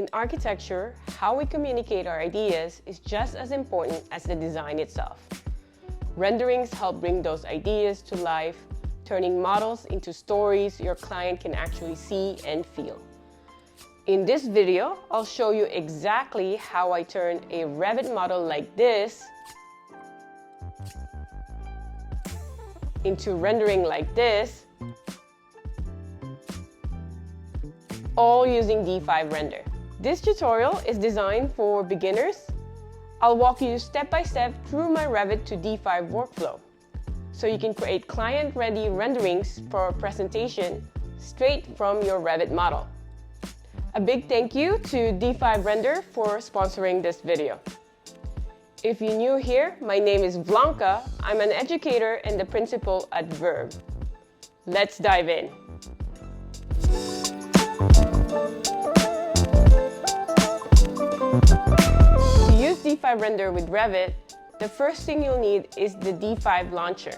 In architecture, how we communicate our ideas is just as important as the design itself. Renderings help bring those ideas to life, turning models into stories your client can actually see and feel. In this video, I'll show you exactly how I turn a Revit model like this into rendering like this, all using D5 Render. This tutorial is designed for beginners. I'll walk you step by step through my Revit to D5 workflow, so you can create client-ready renderings for presentation straight from your Revit model. A big thank you to D5 Render for sponsoring this video. If you're new here, my name is Vlanka. I'm an educator and the principal at VERB. Let's dive in. To use D5 Render with Revit, the first thing you'll need is the D5 launcher.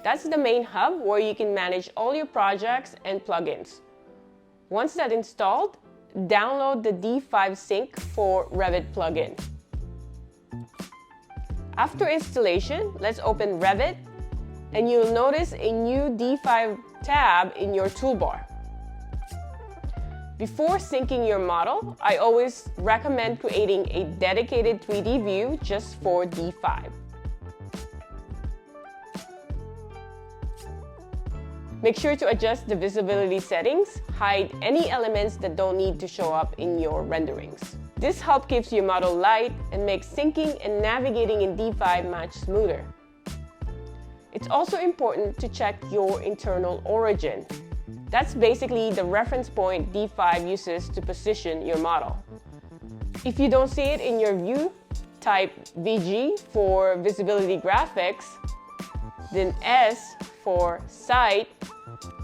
That's the main hub where you can manage all your projects and plugins. Once that's installed, download the D5 Sync for Revit plugin. After installation, let's open Revit, and you'll notice a new D5 tab in your toolbar. Before syncing your model, I always recommend creating a dedicated 3D view just for D5. Make sure to adjust the visibility settings, hide any elements that don't need to show up in your renderings. This helps keep your model light and makes syncing and navigating in D5 much smoother. It's also important to check your internal origin. That's basically the reference point D5 uses to position your model. If you don't see it in your view, type VG for visibility graphics, then S for site.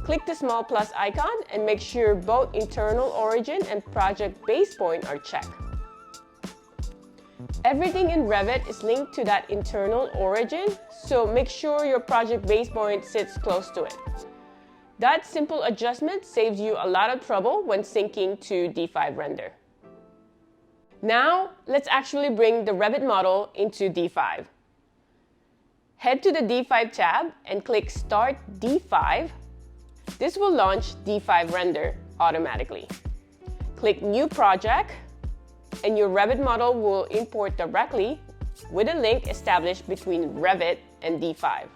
Click the small plus icon and make sure both internal origin and project base point are checked. Everything in Revit is linked to that internal origin, so make sure your project base point sits close to it. That simple adjustment saves you a lot of trouble when syncing to D5 Render. Now, let's actually bring the Revit model into D5. Head to the D5 tab and click Start D5. This will launch D5 Render automatically. Click New Project, and your Revit model will import directly with a link established between Revit and D5.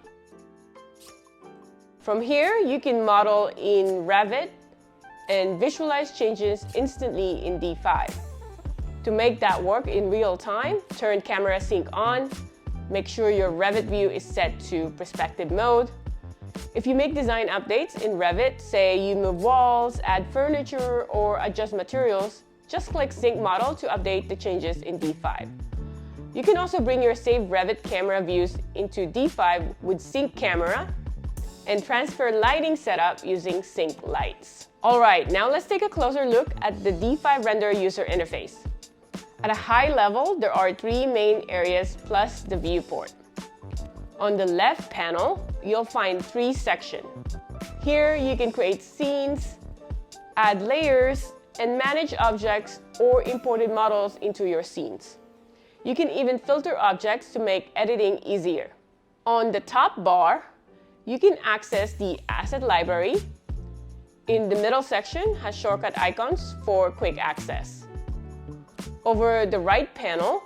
From here, you can model in Revit and visualize changes instantly in D5. To make that work in real time, turn Camera Sync on. Make sure your Revit view is set to perspective mode. If you make design updates in Revit, say you move walls, add furniture, or adjust materials, just click Sync Model to update the changes in D5. You can also bring your saved Revit camera views into D5 with Sync Camera and transfer lighting setup using Sync Lights. Alright, now let's take a closer look at the D5 Render user interface. At a high level, there are three main areas plus the viewport. On the left panel, you'll find three sections. Here, you can create scenes, add layers, and manage objects or imported models into your scenes. You can even filter objects to make editing easier. On the top bar, you can access the asset library. In the middle section has shortcut icons for quick access. Over the right panel,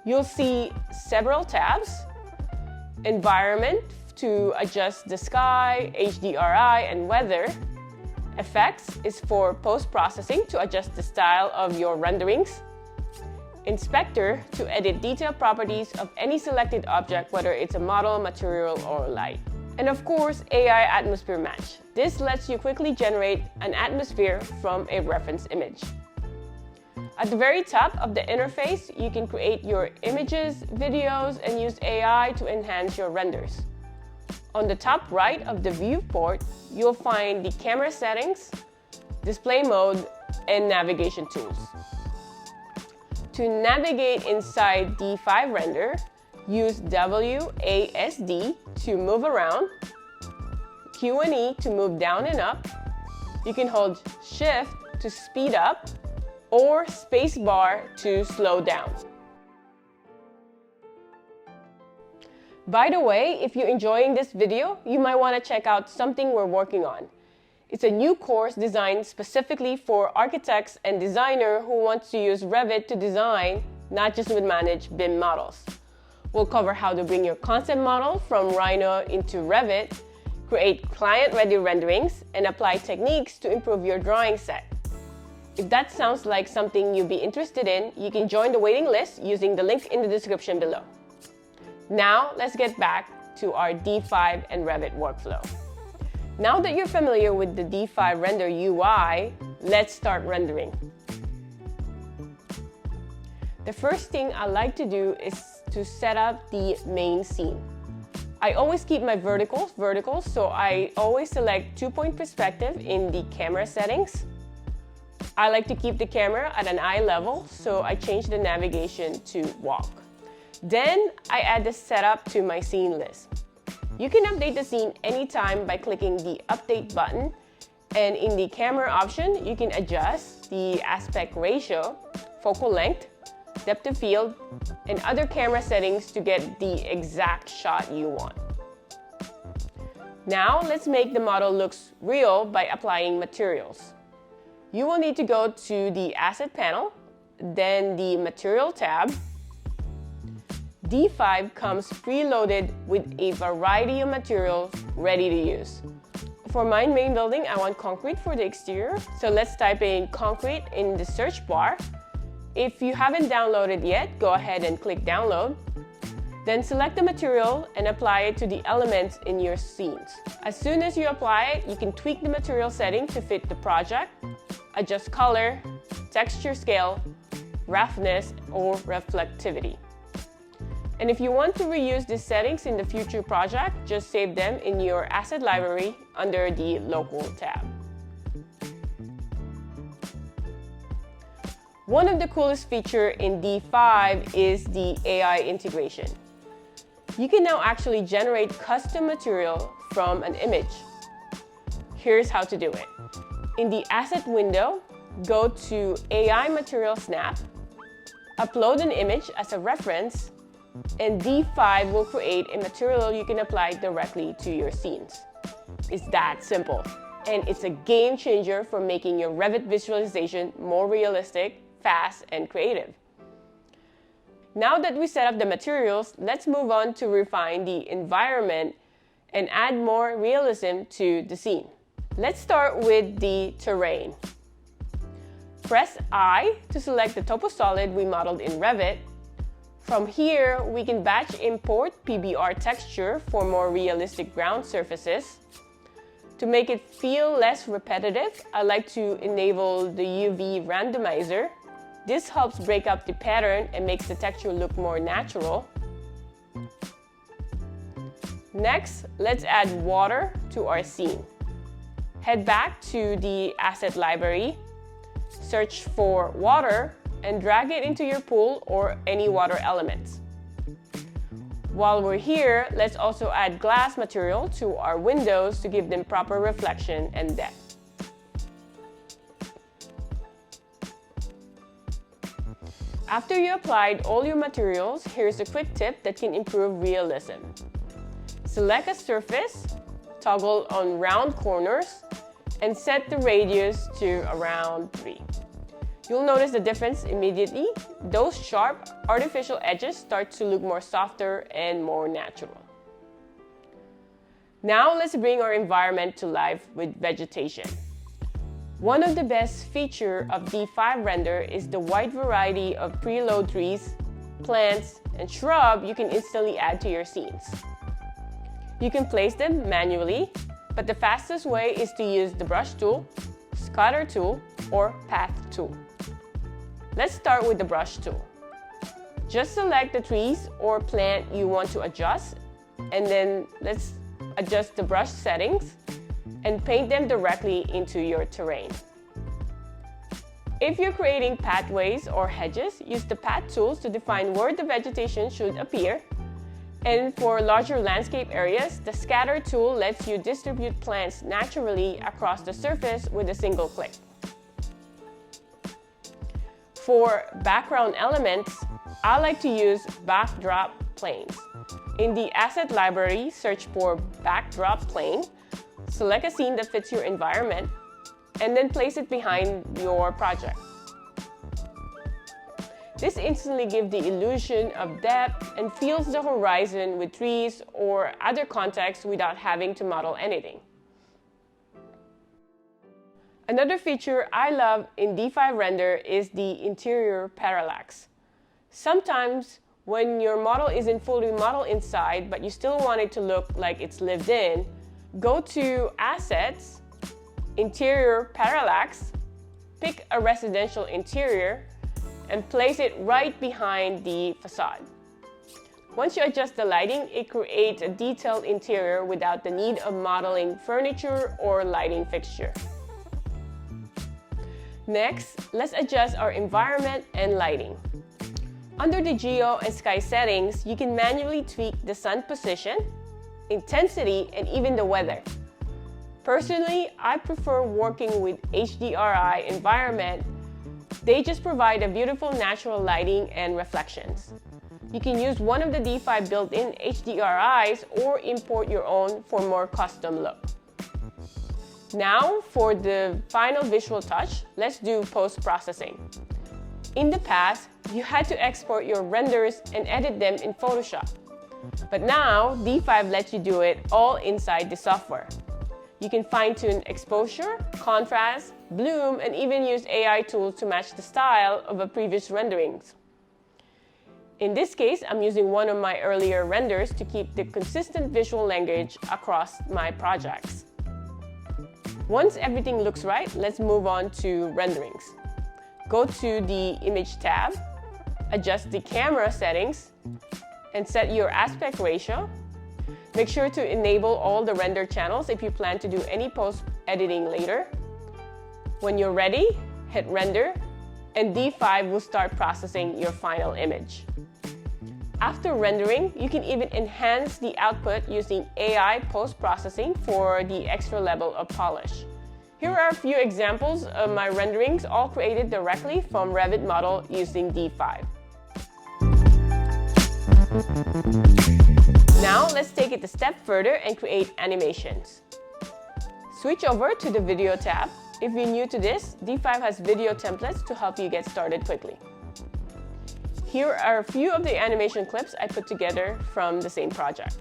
you'll see several tabs. Environment to adjust the sky, HDRI, and weather. Effects is for post-processing to adjust the style of your renderings. Inspector to edit detailed properties of any selected object, whether it's a model, material, or light. And of course, AI Atmosphere Match. This lets you quickly generate an atmosphere from a reference image. At the very top of the interface, you can create your images, videos, and use AI to enhance your renders. On the top right of the viewport, you'll find the camera settings, display mode, and navigation tools. To navigate inside D5 Render, use WASD to move around, Q and E to move down and up. You can hold Shift to speed up, or spacebar to slow down. By the way, if you're enjoying this video, you might want to check out something we're working on. It's a new course designed specifically for architects and designers who want to use Revit to design, not just to manage BIM models. We'll cover how to bring your concept model from Rhino into Revit, create client-ready renderings, and apply techniques to improve your drawing set. If that sounds like something you'd be interested in, you can join the waiting list using the link in the description below. Now, let's get back to our D5 and Revit workflow. Now that you're familiar with the D5 Render UI, let's start rendering. The first thing I like to do is to set up the main scene. I always keep my vertical, so I always select 2-point perspective in the camera settings. I like to keep the camera at an eye level, so I change the navigation to walk. Then I add the setup to my scene list. You can update the scene anytime by clicking the update button, and in the camera option, you can adjust the aspect ratio, focal length, depth of field, and other camera settings to get the exact shot you want. Now let's make the model look real by applying materials. You will need to go to the Asset panel, then the Material tab. D5 comes preloaded with a variety of materials ready to use. For my main building, I want concrete for the exterior, so let's type in concrete in the search bar. If you haven't downloaded yet, go ahead and click download. Then select the material and apply it to the elements in your scenes. As soon as you apply it, you can tweak the material setting to fit the project, adjust color, texture scale, roughness, or reflectivity. And if you want to reuse these settings in the future project, just save them in your asset library under the Local tab. One of the coolest features in D5 is the AI integration. You can now actually generate custom material from an image. Here's how to do it. In the Asset window, go to AI Material Snap, upload an image as a reference, and D5 will create a material you can apply directly to your scenes. It's that simple, and it's a game changer for making your Revit visualization more realistic, fast, and creative. Now that we set up the materials, let's move on to refine the environment and add more realism to the scene. Let's start with the terrain. Press I to select the topo solid we modeled in Revit. From here, we can batch import PBR texture for more realistic ground surfaces. To make it feel less repetitive, I like to enable the UV randomizer. This helps break up the pattern and makes the texture look more natural. Next, let's add water to our scene. Head back to the asset library, search for water, and drag it into your pool or any water elements. While we're here, let's also add glass material to our windows to give them proper reflection and depth. After you applied all your materials, here's a quick tip that can improve realism. Select a surface, toggle on round corners, and set the radius to around 3. You'll notice the difference immediately. Those sharp, artificial edges start to look more softer and more natural. Now let's bring our environment to life with vegetation. One of the best features of D5 Render is the wide variety of preload trees, plants, and shrubs you can instantly add to your scenes. You can place them manually, but the fastest way is to use the brush tool, scatter tool, or path tool. Let's start with the brush tool. Just select the trees or plant you want to adjust, and then let's adjust the brush settings and paint them directly into your terrain. If you're creating pathways or hedges, use the path tools to define where the vegetation should appear. And for larger landscape areas, the scatter tool lets you distribute plants naturally across the surface with a single click. For background elements, I like to use backdrop planes. In the asset library, search for backdrop plane, select a scene that fits your environment, and then place it behind your project. This instantly gives the illusion of depth and fills the horizon with trees or other context without having to model anything. Another feature I love in D5 Render is the interior parallax. Sometimes when your model isn't fully modeled inside, but you still want it to look like it's lived in, go to Assets, Interior Parallax, pick a residential interior, and place it right behind the facade. Once you adjust the lighting, it creates a detailed interior without the need of modeling furniture or lighting fixture. Next, let's adjust our environment and lighting. Under the Geo and Sky settings, you can manually tweak the sun position, intensity, and even the weather. Personally, I prefer working with HDRI environment. They just provide a beautiful natural lighting and reflections. You can use one of the D5 built-in HDRIs or import your own for more custom look. Now, for the final visual touch, let's do post-processing. In the past, you had to export your renders and edit them in Photoshop. But now, D5 lets you do it all inside the software. You can fine-tune exposure, contrast, bloom, and even use AI tools to match the style of a previous renderings. In this case, I'm using one of my earlier renders to keep the consistent visual language across my projects. Once everything looks right, let's move on to renderings. Go to the Image tab, adjust the camera settings, and set your aspect ratio. Make sure to enable all the render channels if you plan to do any post-editing later. When you're ready, hit Render, and D5 will start processing your final image. After rendering, you can even enhance the output using AI post-processing for the extra level of polish. Here are a few examples of my renderings, all created directly from Revit model using D5. Now let's take it a step further and create animations. Switch over to the Video tab. If you're new to this, D5 has video templates to help you get started quickly. Here are a few of the animation clips I put together from the same project.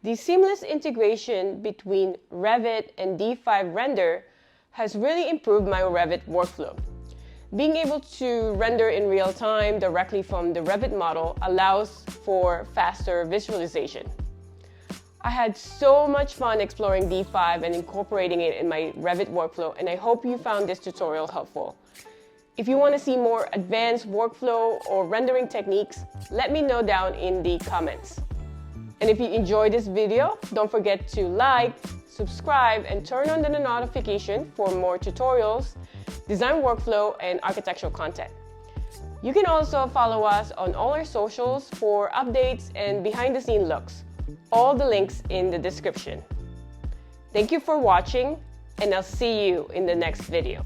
The seamless integration between Revit and D5 Render has really improved my Revit workflow. Being able to render in real time directly from the Revit model allows for faster visualization. I had so much fun exploring D5 and incorporating it in my Revit workflow, and I hope you found this tutorial helpful. If you want to see more advanced workflow or rendering techniques, let me know down in the comments. And if you enjoyed this video, don't forget to like, subscribe, and turn on the notification for more tutorials, design workflow, and architectural content. You can also follow us on all our socials for updates and behind-the-scenes looks. All the links in the description. Thank you for watching, and I'll see you in the next video.